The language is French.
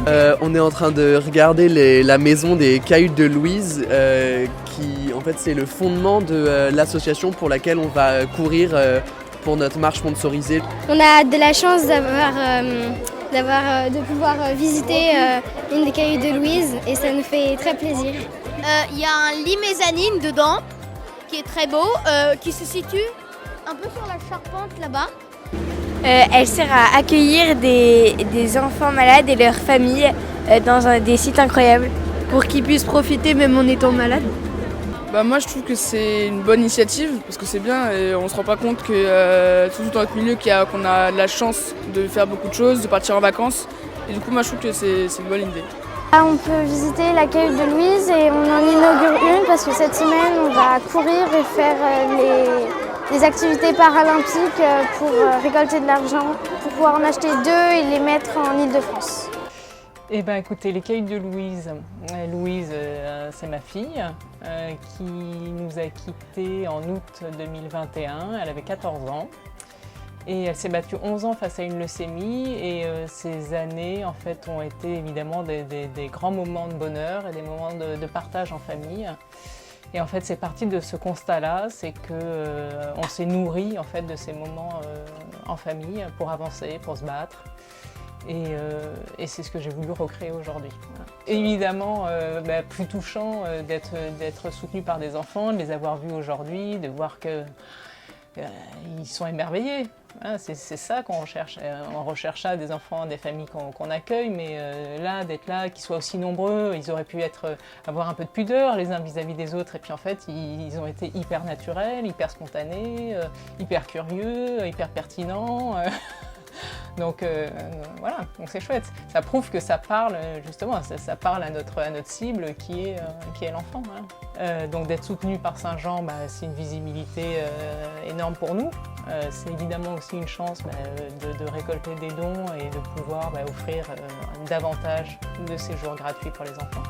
On est en train de regarder la maison des cailloux de Louise, qui en fait c'est le fondement de l'association pour laquelle on va courir pour notre marche sponsorisée. On a de la chance de pouvoir visiter une des cailloux de Louise et ça nous fait très plaisir. Il y a un lit mezzanine dedans qui est très beau, qui se situe un peu sur la charpente là-bas. Elle sert à accueillir des enfants malades et leurs familles dans des sites incroyables pour qu'ils puissent profiter même en étant malades. Moi je trouve que c'est une bonne initiative parce que c'est bien et on se rend pas compte que surtout dans notre milieu qu'on a la chance de faire beaucoup de choses, de partir en vacances et du coup moi je trouve que c'est une bonne idée. Là, on peut visiter la cailloux de Louise et on en inaugure une parce que cette semaine on va courir et faire les activités paralympiques pour récolter de l'argent, pour pouvoir en acheter 2 et les mettre en Île-de-France. Eh bien écoutez, les cailloux de Louise. Louise, c'est ma fille qui nous a quittés en août 2021. Elle avait 14 ans et elle s'est battue 11 ans face à une leucémie et ces années en fait ont été évidemment des grands moments de bonheur et des moments de partage en famille. Et en fait, c'est parti de ce constat-là, c'est qu'on s'est nourri en fait de ces moments en famille pour avancer, pour se battre. Et c'est ce que j'ai voulu recréer aujourd'hui. Voilà. Évidemment, plus touchant d'être soutenu par des enfants, de les avoir vus aujourd'hui, de voir qu'ils sont émerveillés. Hein, c'est ça qu'on recherche. On recherche ça des enfants, des familles qu'on accueille, mais là, d'être là, qu'ils soient aussi nombreux, ils auraient pu avoir un peu de pudeur les uns vis-à-vis des autres, et puis en fait, ils ont été hyper naturels, hyper spontanés, hyper curieux, hyper pertinents. Donc voilà, donc c'est chouette. Ça prouve que ça parle justement, ça parle à notre cible qui est l'enfant. Hein. Donc d'être soutenu par Saint-Jean, c'est une visibilité énorme pour nous. C'est évidemment aussi une chance de récolter des dons et de pouvoir offrir davantage de séjours gratuits pour les enfants.